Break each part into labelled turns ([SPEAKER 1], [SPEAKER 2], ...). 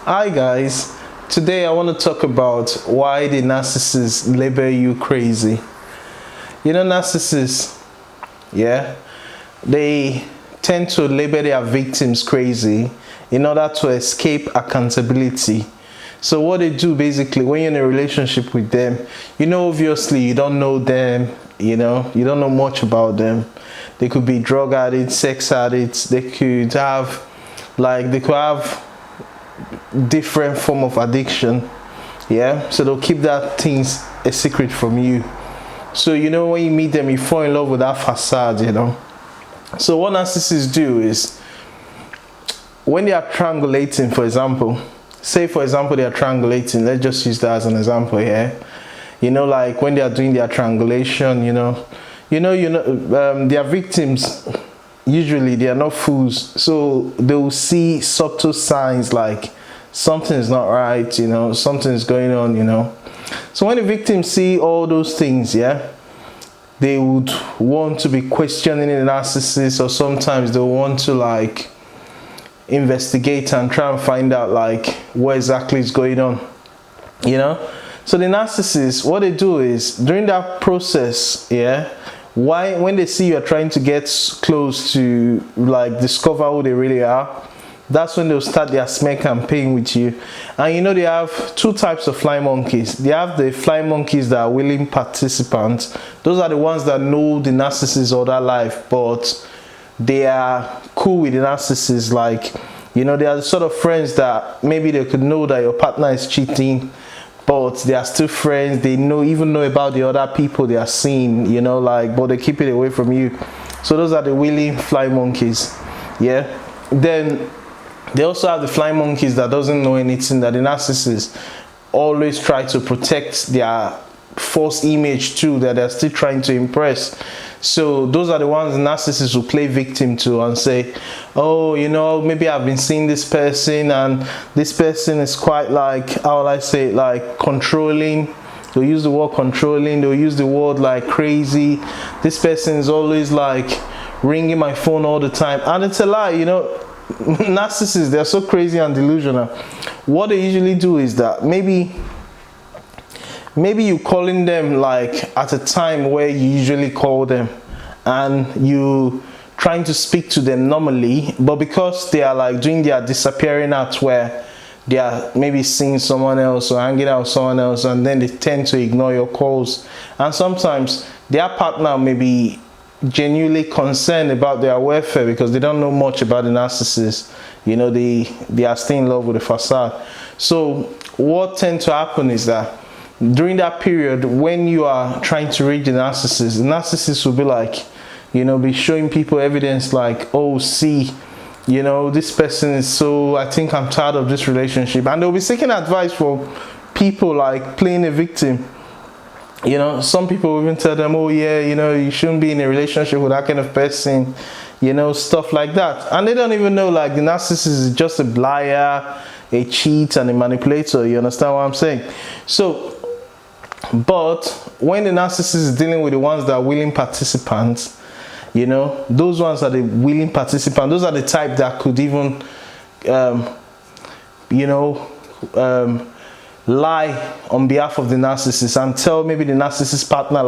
[SPEAKER 1] Hi guys, today I want to talk about why the narcissists label you crazy. Narcissists, yeah, they tend to label their victims crazy in order to escape accountability. So what they do basically when you're in a relationship with them, obviously you don't know them, you don't know much about them. They could be drug addicts, sex addicts, they could have different form of addiction, yeah, so they'll keep that things a secret from you. So when you meet them, you fall in love with that facade. So what narcissists do is when they are triangulating, for example, they are triangulating, let's just use that as an example here. Like when they are doing their triangulation, their victims, usually they are not fools, so they will see subtle signs like something is not right, something is going on. So when the victims see all those things, yeah, they would want to be questioning the narcissist, or sometimes they want to investigate and try and find out what exactly is going on. So the narcissists, what they do is during that process, yeah, when they see you're trying to get close to discover who they really are, that's when they'll start their smear campaign with you. And they have two types of fly monkeys. They have the fly monkeys that are willing participants. Those are the ones that know the narcissist all their life, but they are cool with the narcissist. They are the sort of friends that maybe they could know that your partner is cheating, but they are still friends. They even know about the other people they are seeing, but they keep it away from you. So those are the willing fly monkeys, yeah. Then they also have the fly monkeys that doesn't know anything, that the narcissists always try to protect their false image too, that they're still trying to impress. So those are the ones the narcissists will play victim to and say, oh, maybe I've been seeing this person, and this person is quite how will I say, controlling. They'll use the word controlling, they'll use the word crazy. This person is always ringing my phone all the time, and it's a lie. Narcissists, they're so crazy and delusional. What they usually do is that maybe you calling them at a time where you usually call them, and you trying to speak to them normally, but because they are doing their disappearing act where they are maybe seeing someone else or hanging out with someone else, and then they tend to ignore your calls. And sometimes their partner may be genuinely concerned about their welfare because they don't know much about the narcissist. They are still in love with the facade. So what tends to happen is that during that period when you are trying to reach the narcissist will be be showing people evidence oh, see, this person is so, I think I'm tired of this relationship, and they'll be seeking advice from people playing a victim. Some people even tell them, oh yeah, you shouldn't be in a relationship with that kind of person, stuff like that. And they don't even know the narcissist is just a liar, a cheat, and a manipulator. You understand what I'm saying? So, but when the narcissist is dealing with the ones that are willing participants, those ones are the willing participants. Those are the type that could even, lie on behalf of the narcissist and tell maybe the narcissist partner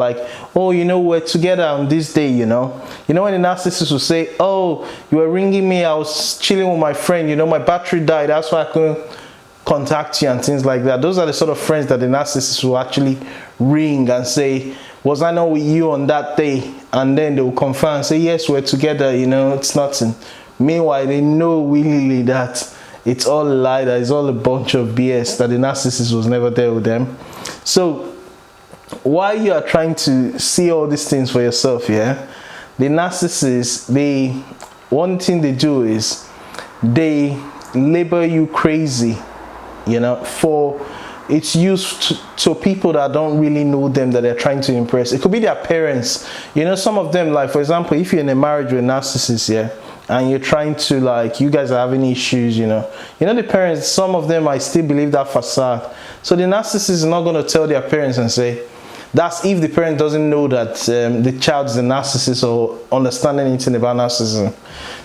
[SPEAKER 1] oh, we're together on this day. When the narcissist will say, oh, you were ringing me, I was chilling with my friend, my battery died, that's why I couldn't contact you, and things like that. Those are the sort of friends that the narcissist will actually ring and say, was I not with you on that day? And then they will confirm and say, yes, we're together, it's nothing. Meanwhile, they know willingly that it's all a lie, that it's all a bunch of BS, that the narcissist was never there with them. So while you are trying to see all these things for yourself, yeah, the narcissists, one thing they do is they label you crazy, for it's used to people that don't really know them, that they're trying to impress. It could be their parents. Some of them, for example, if you're in a marriage with a narcissist, yeah, and you're trying to you guys are having issues, the parents, some of them might still believe that facade. So the narcissist is not going to tell their parents and say, that's if the parent doesn't know that the child is a narcissist or understanding anything about narcissism.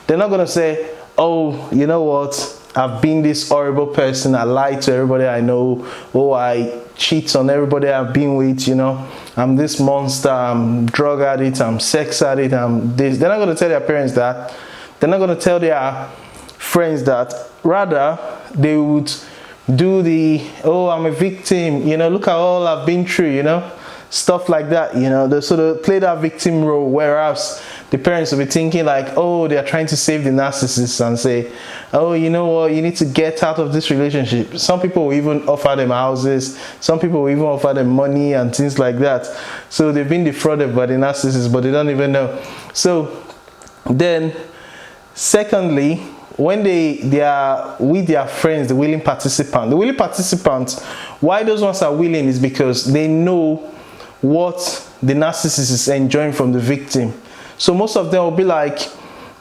[SPEAKER 1] They're not going to say, oh, you know what, I've been this horrible person. I lie to everybody I know. Oh, I cheat on everybody I've been with, you know. I'm this monster. I'm drug addict. I'm sex addict. I'm this. They're not going to tell their parents that. They're not going to tell their friends that. Rather, they would do the, oh, I'm a victim, you know, look at all I've been through, you know, stuff like that, you know. They sort of play that victim role, whereas the parents will be thinking like, oh, they're trying to save the narcissist and say, oh, you know what, you need to get out of this relationship. Some people will even offer them houses, some people will even offer them money and things like that. So they've been defrauded by the narcissist, but they don't even know. So then, secondly, when they are with their friends, the willing participant. The willing participant, why those ones are willing is because they know what the narcissist is enjoying from the victim. So most of them will be like,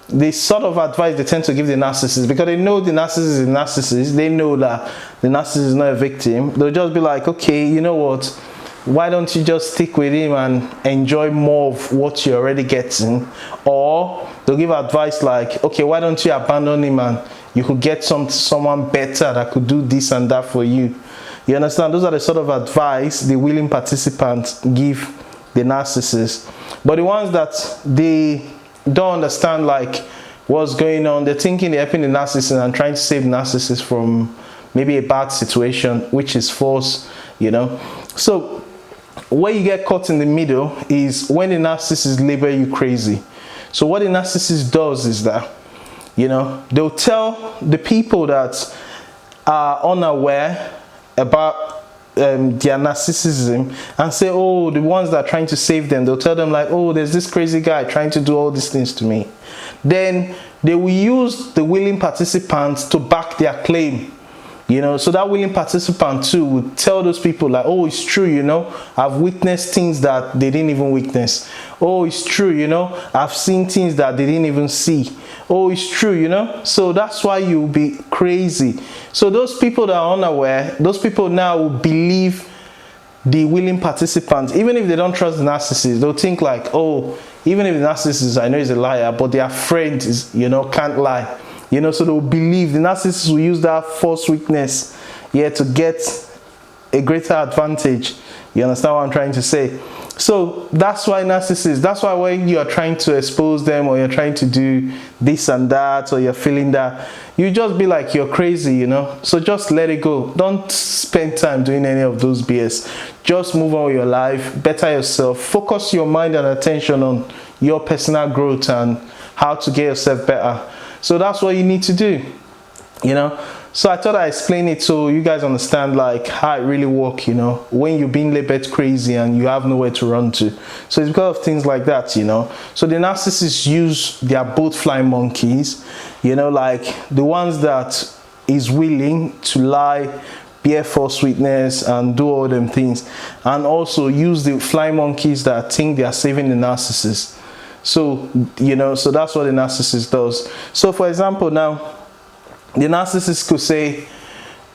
[SPEAKER 1] the sort of advice they tend to give the narcissist, because they know the narcissist is a narcissist, they know that the narcissist is not a victim. They'll just be like, okay, you know what, why don't you just stick with him and enjoy more of what you're already getting? Or they'll give advice like, okay, why don't you abandon him and you could get someone better that could do this and that for you. You understand? Those are the sort of advice the willing participants give the narcissist. But the ones that they don't understand like what's going on, they're thinking they're helping the narcissist and trying to save the narcissist from maybe a bad situation, which is false, you know. So where you get caught in the middle is when the narcissist label you crazy. So what the narcissist does is that, you know, they'll tell the people that are unaware about their narcissism and say, oh, the ones that are trying to save them, they'll tell them like, oh, there's this crazy guy trying to do all these things to me. Then they will use the willing participants to back their claim. You know, so that willing participant too would tell those people like, oh, it's true, you know, I've witnessed things that they didn't even witness. Oh, it's true, you know, I've seen things that they didn't even see. Oh, it's true, you know. So that's why you'll be crazy. So those people that are unaware, those people now will believe the willing participants, even if they don't trust the narcissist. They'll think like, oh, even if the narcissist, I know he's a liar, but their friend is, you know, can't lie. You know, so they'll believe the narcissist will use that false weakness, yeah, to get a greater advantage. You understand what I'm trying to say? So that's why narcissists, that's why when you are trying to expose them or you're trying to do this and that or you're feeling that, you just be like, you're crazy, you know. So just let it go. Don't spend time doing any of those BS. Just move on with your life, better yourself, focus your mind and attention on your personal growth and how to get yourself better. So that's what you need to do, you know. So I thought I'd explain it so you guys understand like how it really works, you know, when you're being labeled crazy and you have nowhere to run to. So it's because of things like that, you know. So the narcissists use their both flying monkeys, you know, like the ones that is willing to lie, bear false witness and do all them things, and also use the flying monkeys that think they are saving the narcissist. So, you know, so that's what the narcissist does. So for example, now the narcissist could say,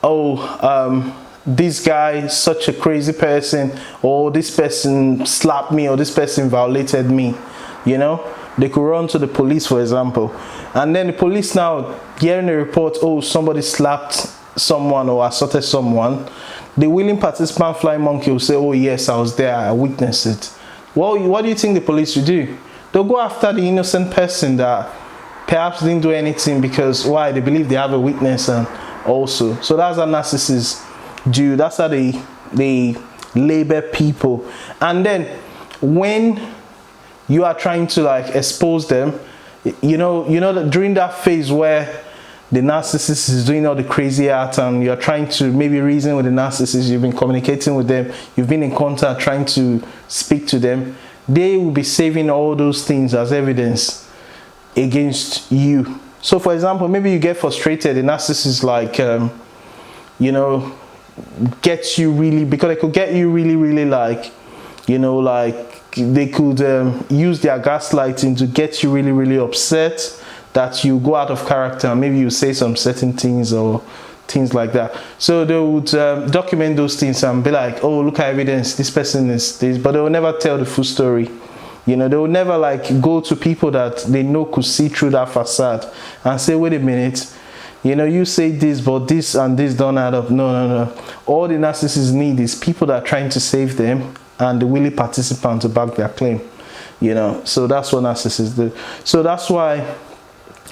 [SPEAKER 1] oh, this guy is such a crazy person, or this person slapped me, or this person violated me, you know. They could run to the police, for example, and then the police now hearing a report, oh, somebody slapped someone or assaulted someone. The willing participant flying monkey will say, oh yes, I was there, I witnessed it. Well, what do you think the police will do? They'll go after the innocent person that perhaps didn't do anything, because why? They believe they have a witness. And also, so that's how narcissists do. That's how they label people. And then when you are trying to like expose them, you know that during that phase where the narcissist is doing all the crazy art and you're trying to maybe reason with the narcissist, you've been communicating with them, you've been in contact trying to speak to them, they will be saving all those things as evidence against you. So for example, maybe you get frustrated, the narcissist like you know, gets you really, because they could get you really like, you know, like they could use their gaslighting to get you really upset, that you go out of character and maybe you say some certain things or things like that. So they would document those things and be like, oh, look at evidence, this person is this, but they will never tell the full story. You know, they will never like go to people that they know could see through that facade and say, wait a minute, You know, you say this, but this and this don't add up. No, no, no. All the narcissists need is people that are trying to save them and the willing participant to back their claim. You know, so that's what narcissists do. So that's why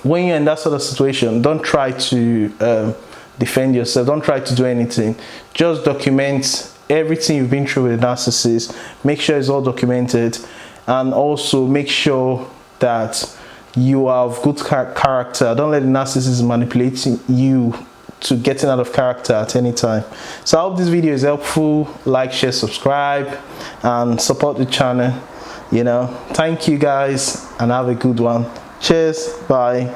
[SPEAKER 1] when you're in that sort of situation, don't try to defend yourself. Don't try to do anything. Just document everything you've been through with a narcissist. Make sure it's all documented, and also make sure that you have good character. Don't let the narcissist manipulate you to getting out of character at any time. So I hope this video is helpful. Like, share, subscribe, and support the channel. You know, thank you guys, and have a good one. Cheers. Bye.